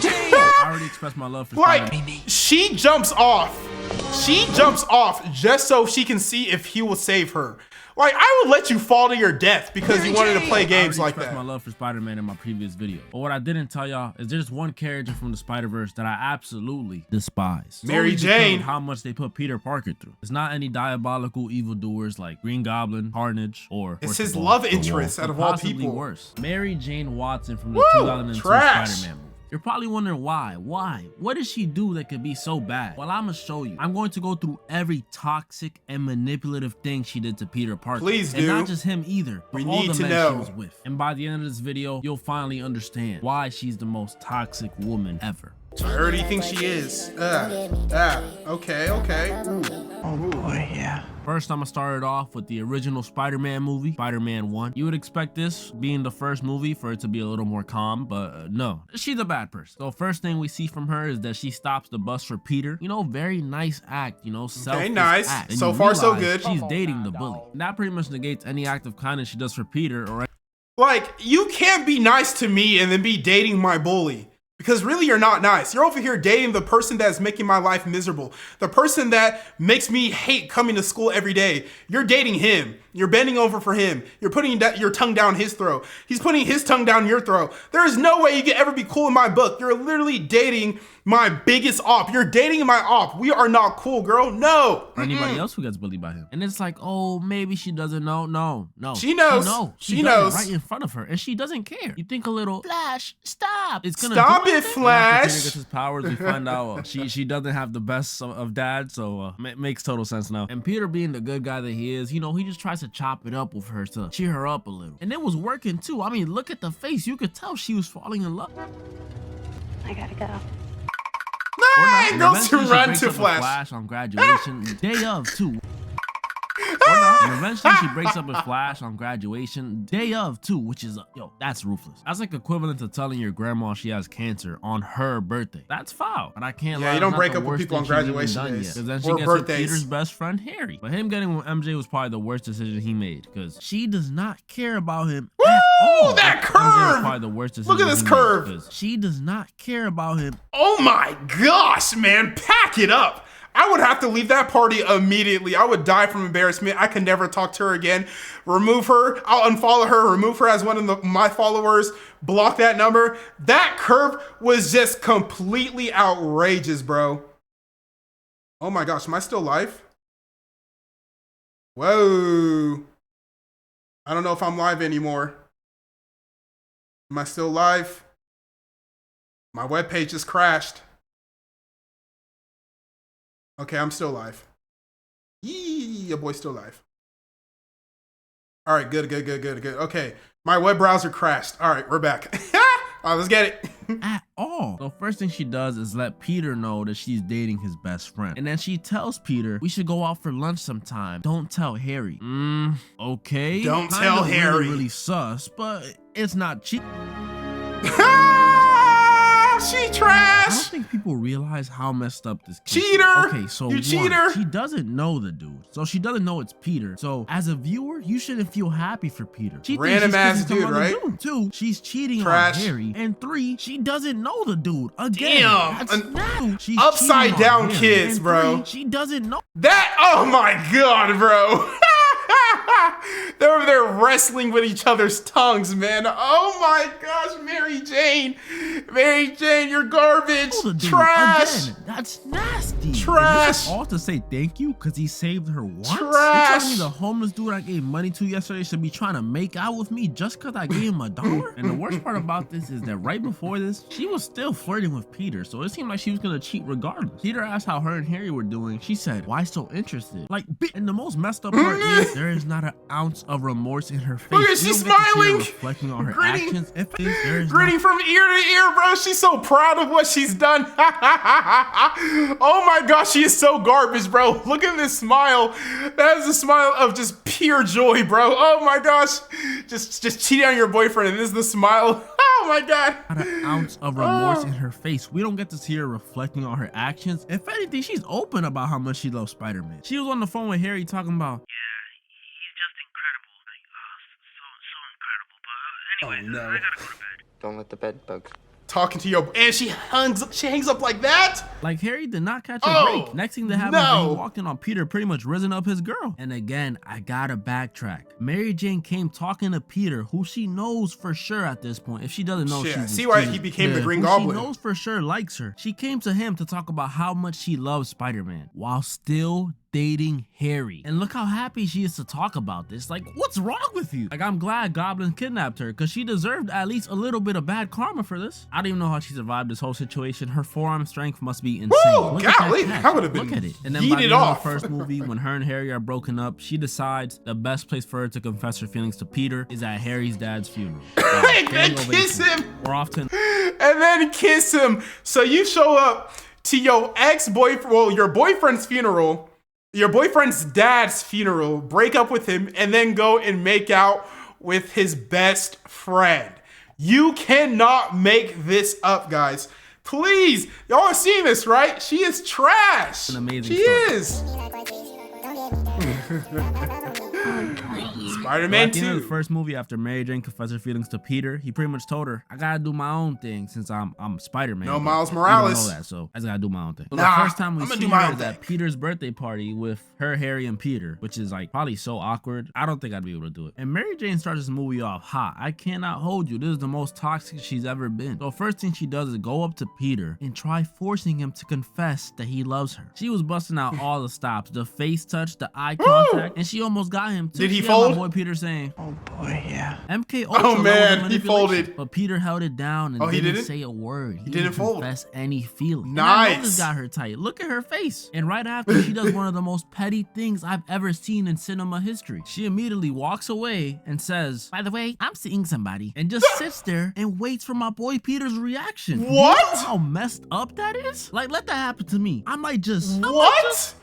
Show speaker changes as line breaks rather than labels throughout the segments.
Mary Jane. I already expressed my love for Spider-Man.
Like, she jumps off. She jumps off just so she can see if he will save her. Like, I would let you fall to your death because you wanted to play games like that.
I expressed my love for Spider-Man in my previous video. But what I didn't tell y'all is there's one character from the Spider-Verse that I absolutely despise.
Mary Jane.
How much they put Peter Parker through. It's not any diabolical evildoers like Green Goblin, Carnage, or
it's his love interest out of all people.
Worse, Mary Jane Watson from the 2002 Spider-Man movie. You're probably wondering why? What did she do that could be so bad? Well, I'm gonna show you. I'm going to go through every toxic and manipulative thing she did to Peter Parker.
Please do.
And not just him either.
We
all
need
the
to
men
know.
she was with. And by the end of this video, you'll finally understand why she's the most toxic woman ever.
I already think she is. Okay.
Oh boy, yeah.
First, I'm gonna start it off with the original Spider-Man movie, Spider-Man 1. You would expect this, being the first movie, for it to be a little more calm, but no. She's a bad person. So first thing we see from her is that she stops the bus for Peter. You know, very nice act, you know, selfless
nice.
act. And
So
you
far, so
realize
good.
She's dating the bully. And that pretty much negates any act of kindness she does for Peter or
Like, you can't be nice to me and then be dating my bully. Because really, you're not nice. You're over here dating the person that's making my life miserable. The person that makes me hate coming to school every day. You're dating him. You're bending over for him. You're putting your tongue down his throat. He's putting his tongue down your throat. There is no way you can ever be cool in my book. You're literally dating my biggest op. You're dating my op. We are not cool, girl. No.
or anybody else who gets bullied by him. And it's like, oh, maybe she doesn't know. No.
She knows.
She
knows.
does it right in front of her, and she doesn't care. You think a little, Flash, stop. It's gonna
Stop
do
it,
anything?
Flash.
After Peter gets his powers, we find out she doesn't have the best of dad, so makes total sense now. And Peter, being the good guy that he is, you know, he just tries to chop it up with her to cheer her up a little. And it was working too. I mean, look at the face. You could tell she was falling in love.
I gotta go.
Nah, goes to
Eventually, she
run
breaks
to
up with
Flash.
On graduation day of too. Or not. And eventually she breaks up with Flash on graduation day of too, which is yo, that's ruthless. That's like equivalent to telling your grandma she has cancer on her birthday. That's foul. But I can't lie.
Yeah, you don't
it's not
break
the
up with
worst
people on
thing she's even
graduation
done
days
yet. Because then she
or
gets with
birthdays.
Peter's best friend Harry. But him getting with MJ was probably the worst decision he made because she does not care about him at all.
That
MJ was
curve!
probably the worst decision
Look at this
he made,
curve.
'cause she does not care about him.
Oh my gosh, man. Pack it up. I would have to leave that party immediately. I would die from embarrassment. I could never talk to her again. Remove her. I'll unfollow her. Remove her as one of my followers. Block that number. That curve was just completely outrageous, bro. Oh my gosh. Am I still live? Whoa. I don't know if I'm live anymore. Am I still live? My webpage just crashed. Okay, I'm still live. Yee, your boy's still live. All right, good. Okay, my web browser crashed. All right, we're back. All right, let's get it.
At all. So first thing she does is let Peter know that she's dating his best friend. And then she tells Peter, we should go out for lunch sometime. Don't tell Harry. Okay.
Don't
Kinda
tell Harry.
Really sus, but it's not cheap.
She
I don't
trash.
think people realize how messed up this kid is.
Cheater.
Okay, so
You
one,
cheater.
she doesn't know the dude. So she doesn't know it's Peter. So as a viewer, you shouldn't feel happy for Peter. She thinks
Random
she's
ass
kissing some
dude,
other
right?
dude. Two, she's cheating
Trash.
on Harry. And three, she doesn't know the dude. Again,
Damn,
that's
an
not- she's
upside
cheating on
down
him.
kids,
And
bro.
three, she doesn't know.
That, oh my God, bro. They're over there wrestling with each other's tongues, man. Oh my gosh, Mary Jane. Mary Jane, you're garbage.
The dude.
Trash.
Again, that's nasty.
Trash.
And this is all to say thank you because he saved her once.
Trash.
You're telling me the homeless dude I gave money to yesterday should be trying to make out with me just because I gave him $1? And the worst part about this is that right before this, she was still flirting with Peter. So it seemed like she was going to cheat regardless. Peter asked how her and Harry were doing. She said, why so interested? Like, and the most messed up part is there is not an ounce of remorse in her face.
Look at
You
she's
don't get to see her
smiling.
reflecting on her
Grinning.
actions. If there is
Grinning from ear to ear, bro. She's so proud of what she's done. Oh my gosh, she is so garbage, bro. Look at this smile. That is a smile of just pure joy, bro. Oh my gosh. Just cheating on your boyfriend, and this is the smile. Oh my God.
Not an ounce of remorse in her face. We don't get to see her reflecting on her actions. If anything, she's open about how much she loves Spider-Man. She was on the phone with Harry talking about,
He's just incredible. Like, so incredible. But anyways, I gotta go to bed.
Don't let the bed bugs.
talking to your, and she hangs up like that.
Like Harry did not catch a
Oh,
break. Next thing that happened,
no.
he walked in on Peter pretty much risen up his girl. And again, I gotta backtrack. Mary Jane came talking to Peter, who she knows for sure at this point. If she doesn't know,
Shit, I
she's
see why he became the Green Goblin.
She knows for sure likes her. She came to him to talk about how much she loves Spider-Man while still dating Harry. And look how happy she is to talk about this. Like, what's wrong with you? Like, I'm glad Goblin kidnapped her because she deserved at least a little bit of bad karma for this. I don't even know how she survived this whole situation. Her forearm strength must be insane.
Woo,
Look at
golly,
that
that would have been
Look at it. And then by the
yeeted
end
off.
of the first movie, when her and Harry are broken up, she decides the best place for her to confess her feelings to Peter is at Harry's dad's funeral.
And then kiss him.
We're off to
And then kiss him. So you show up to your ex-boyfriend, well, your boyfriend's funeral, your boyfriend's dad's funeral, break up with him, and then go and make out with his best friend. You cannot make this up, guys. Please, y'all are seeing this, right? She is trash.
An amazing
she
start.
is.
At
Spider-Man
the end of the
2.
first movie, after Mary Jane confessed her feelings to Peter, he pretty much told her, I gotta do my own thing since I'm Spider-Man.
No
But
Miles
you don't
Morales.
know that, so I just gotta do my own thing. So
Nah,
the first time we
I'm gonna
see
do my
her
own
is at
thing.
Peter's birthday party with her, Harry, and Peter, which is like probably so awkward. I don't think I'd be able to do it. And Mary Jane starts this movie off hot. I cannot hold you. This is the most toxic she's ever been. So first thing she does is go up to Peter and try forcing him to confess that he loves her. She was busting out all the stops, the face touch, the eye contact, and she almost got him too.
Did he
She had my
fold?
boy Peter saying,
Oh boy, yeah.
MK Ultra
Oh,
level
man,
of
he
manipulation.
folded.
But Peter held it down and
Oh, he
didn't
didn't?
say a word. He
didn't fold.
confess any feeling. And I know
Nice.
this got her tight. Look at her face. And right after, she does one of the most petty things I've ever seen in cinema history. She immediately walks away and says, by the way, I'm seeing somebody. And just sits there and waits for my boy Peter's reaction. Do you
What?
know how messed up that is? Like, let that happen to me. I might just...
What?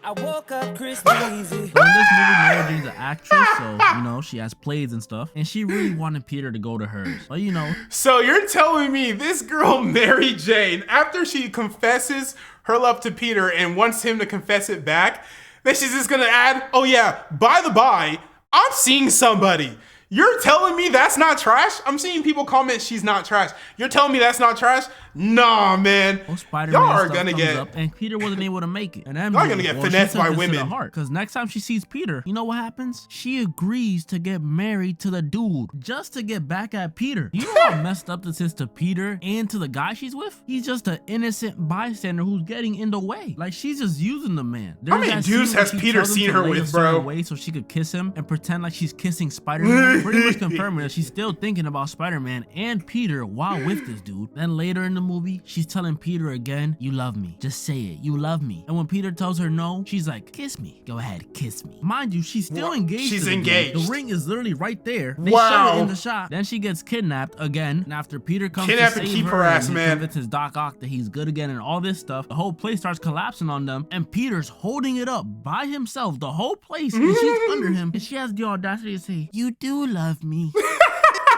I woke up Christmas easy.
So in this movie, Mary Jane's an actress, so, you know, she has plays and stuff. And she really wanted Peter to go to hers. But, you know,
So you're telling me this girl, Mary Jane, after she confesses her love to Peter and wants him to confess it back, then she's just gonna add, oh yeah, by the by, I'm seeing somebody. You're telling me that's not trash? I'm seeing people comment she's not trash. You're telling me that's not trash? Nah, man.
most Spider-Man
Y'all are
stuff
gonna
comes
get...
up, and Peter wasn't able to make it. And then
Y'all gonna get finessed by women.
Because next time she sees Peter, you know what happens? She agrees to get married to the dude just to get back at Peter. You know how messed up this is to Peter and to the guy she's with? He's just an innocent bystander who's getting in the way. Like, she's just using the man.
How
There's
many
that
dudes
scene where
has
she
Peter
tells him
seen
to
her
lay a
with,
certain
bro?
way so she could kiss him and pretend like she's kissing Spider-Man. Pretty much confirming that she's still thinking about Spider-Man and Peter while with this dude. Then later in the movie, she's telling Peter again, you love me. Just say it. You love me. And when Peter tells her no, she's like, kiss me. Go ahead, kiss me. Mind you, she's still
What?
engaged.
She's
to the dude.
engaged.
The ring is literally right there. They
Wow.
show it in the shot. Then she gets kidnapped again. And after Peter comes
Kidnap
to
and
save
keep
her,
her ass,
and he
man.
convinces Doc Ock that he's good again and all this stuff, the whole place starts collapsing on them. And Peter's holding it up by himself, the whole place. And she's under him. And she has the audacity to say, you do love me.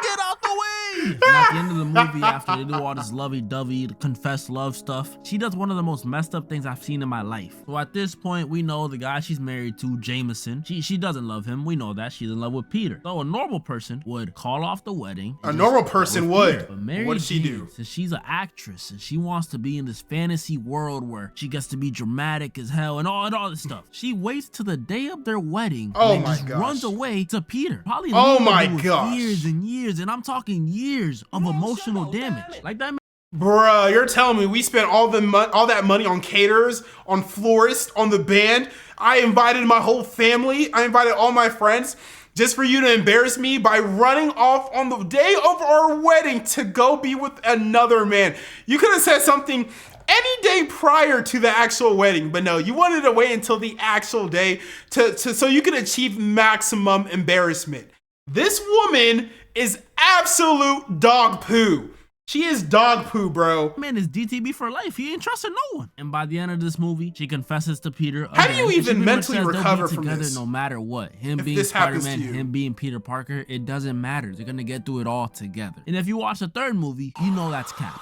Get out the way! And at the end of the movie, after they do all this lovey-dovey, confess love stuff, she does one of the most messed up things I've seen in my life. So at this point, we know the guy she's married to, Jameson, she doesn't love him. We know that. She's in love with Peter. So a normal person would call off the wedding.
A
and
normal
just go
person
with
would.
Peter. But Mary
What does she
Jane,
do?
since she's an actress and she wants to be in this fantasy world where she gets to be dramatic as hell and all this stuff, she waits to the day of their wedding
Oh
and
my
just
gosh.
runs away to Peter. Probably
Oh
leaving
my
him with
gosh.
years and years, and I'm talking years of emotional damage. Like that.
Bruh, you're telling me we spent all that money on caterers, on florists, on the band. I invited my whole family. I invited all my friends just for you to embarrass me by running off on the day of our wedding to go be with another man. You could have said something any day prior to the actual wedding, but no, you wanted to wait until the actual day so you could achieve maximum embarrassment. This woman is absolute dog poo. She is dog poo, bro.
Man is DTB for life. He ain't trusting no one. And by the end of this movie, she confesses to Peter.
How do you
again, and she
even
pretty much
mentally
says they'll be
recover from
together
this?
No matter what. Him
If
being
this happens to
Spider-Man,
you?
him being Peter Parker, it doesn't matter. They're gonna get through it all together. And if you watch the third movie, you know that's cap.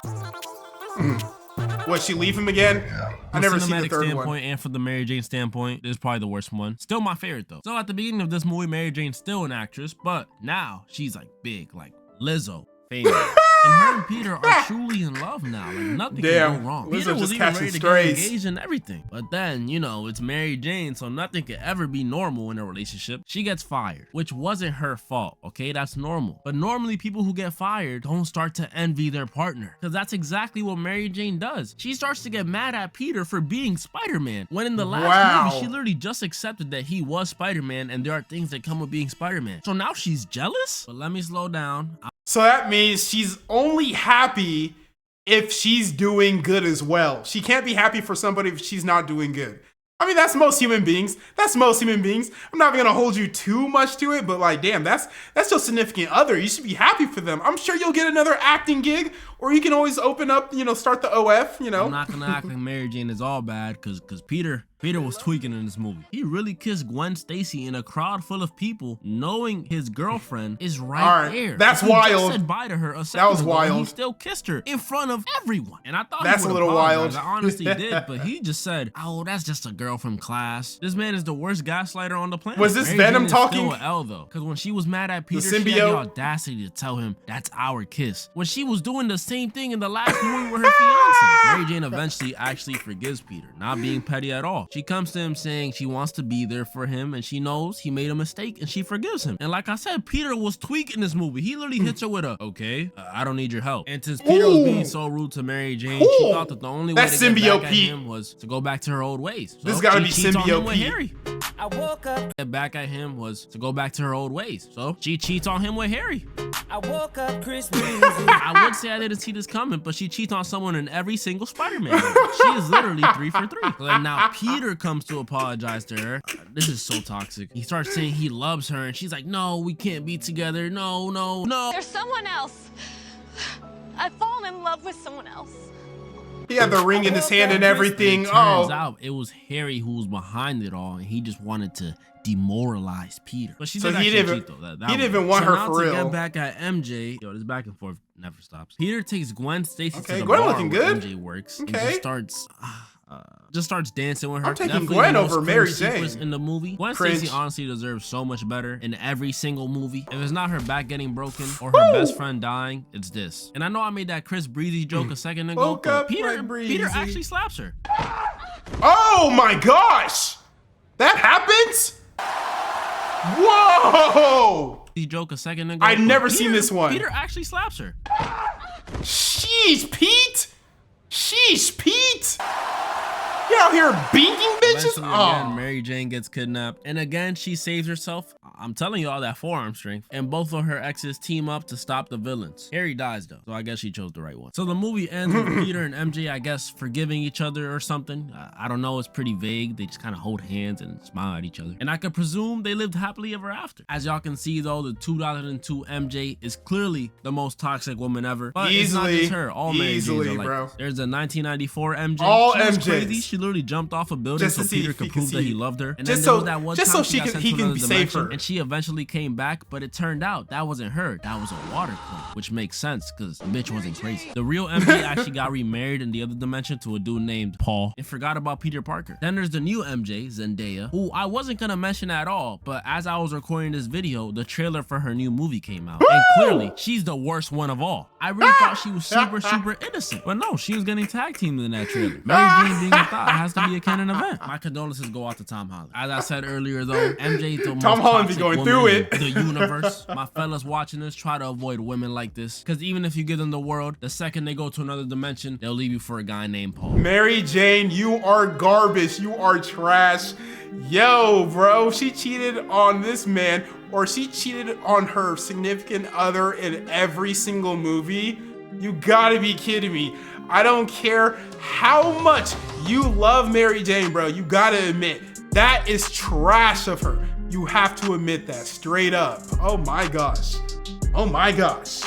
What, she leave him again? I never seen the
Cinematic
third
standpoint
one.
and from the Mary Jane standpoint, this is probably the worst one. Still my favorite though. So at the beginning of this movie, Mary Jane's still an actress, but now she's like big, like Lizzo, famous. And her and Peter are truly in love now. Like nothing
Damn,
can go wrong.
Lizzo
Peter was
just
even
catching
ready to get
strays.
engaged and everything. But then, you know, it's Mary Jane, so nothing could ever be normal in a relationship. She gets fired, which wasn't her fault, okay? That's normal. But normally people who get fired don't start to envy their partner, because that's exactly what Mary Jane does. She starts to get mad at Peter for being Spider-Man, when in the last movie, she literally just accepted that he was Spider-Man and there are things that come with being Spider-Man. So now she's jealous? But let me slow down.
So that means she's only happy if she's doing good as well. She can't be happy for somebody if she's not doing good. I mean, that's most human beings. That's most human beings. I'm not gonna hold you too much to it, but like, damn, that's your significant other. You should be happy for them. I'm sure you'll get another acting gig, or you can always open up, you know, start the OF, you know.
I'm not gonna act like Mary Jane is all bad, cause Peter was tweaking in this movie. He really kissed Gwen Stacy in a crowd full of people, knowing his girlfriend is right there.
That's
He just
wild.
said bye to her a second
That was
ago, and
wild.
He still kissed her in front of everyone, and I thought
That's
he
a
would
little
apologize.
wild.
I honestly did, but he just said, "Oh, that's just a girl from class." This man is the worst gaslighter on the planet.
Was this
Mary
Venom
Jane is
talking?
Still an L though, because when she was mad at Peter, she had the
symbiote?
audacity to tell him that's our kiss, when she was doing the same thing in the last movie with her fiance. Mary Jane eventually actually forgives Peter, not being petty at all. She comes to him saying she wants to be there for him, and she knows he made a mistake, and she forgives him. And like I said, Peter was tweaking this movie. He literally hits her with a, "Okay, I don't need your help." And since Peter was being so rude to Mary Jane, she thought that the only way
That's
to get
symbiote
back at
Pete.
him was to go back to her old ways. So
This gotta
she
be
cheats on him
symbiote
with
Pete.
Harry.
I woke up,
Get back at him was to go back to her old ways. So she cheats on him with Harry.
I woke up Christmas.
I would say I didn't see this coming, but she cheats on someone in every single Spider-Man movie. She is literally 3 for 3. So then now Peter comes to apologize to her. This is so toxic. He starts saying he loves her, and she's like, "No, we can't be together. No, no, no."
There's someone else. I've fallen in love with someone else.
He had the ring in his hand and everything.
It turns
Oh,
out it was Harry who was behind it all, and he just wanted to demoralize Peter. But she
So
did
he
actually
didn't
cheat, though. That
he
was
didn't even
it.
want
So
her
now
for
to
real.
get back at MJ, yo, this back and forth never stops. Peter takes Gwen Stacy
Okay,
to the
Gwen
bar
looking
where
good.
MJ works, and
Okay.
just starts dancing with her.
I'm taking
Definitely
Gwen
the most
over Mary
cringe sequence
Jane.
in the movie. Gwen
Cringe.
Stacy honestly deserves so much better in every single movie. If it's not her back getting broken or her best friend dying, it's this. And I know I made that Chris Breezy joke a second ago,
Woke
but
up
Peter
like Breezy.
actually slaps her.
oh my gosh, that happens. Whoa!
Joke a second ago.
I'd
but
never seen this one.
Peter actually slaps her.
Sheesh, Pete. Sheesh, Pete. You out here beating bitches?
Eventually, again,
Oh.
Mary Jane gets kidnapped, and again she saves herself. I'm telling you all that forearm strength. And both of her exes team up to stop the villains. Harry dies though, so I guess she chose the right one. So the movie ends with Peter and MJ, I guess, forgiving each other or something. I don't know. It's pretty vague. They just kind of hold hands and smile at each other, and I could presume they lived happily ever after. As y'all can see though, the 2002 MJ is clearly the most toxic woman ever. But it's not
Easily.
just her. All Mary Janes
Easily,
are like
bro.
this. There's a 1994 MJ.
All
She was
MJs.
crazy. She literally jumped off a building
Just
so
to see
Peter
if he
could
could
prove that
see.
he loved her. And
Just
then
so-
there was that one
just
time
so she
got
could-
sent
he
to
can
another
save
dimension,
her.
and she eventually came back, but it turned out that wasn't her. That was a water clone, which makes sense because the bitch wasn't crazy. The real MJ actually got remarried in the other dimension to a dude named Paul and forgot about Peter Parker. Then there's the new MJ, Zendaya, who I wasn't gonna mention at all, but as I was recording this video, the trailer for her new movie came out, and clearly she's the worst one of all. I really thought she was super innocent, but no, she was getting tag teamed in that trailer. Mary Jane being a thought has to be a canon event. My condolences go out to Tom Holland. As I said earlier though, MJ the most
Tom Holland be
toxic
going
woman
through
in
it.
the universe. My fellas watching this, try to avoid women like this, because even if you give them the world, the second they go to another dimension, they'll leave you for a guy named Paul.
Mary Jane, you are garbage. You are trash. Yo, bro, she cheated on this man, or she cheated on her significant other in every single movie. You gotta be kidding me. I don't care how much you love Mary Jane, bro. You gotta admit, that is trash of her. You have to admit that straight up. Oh my gosh. Oh my gosh.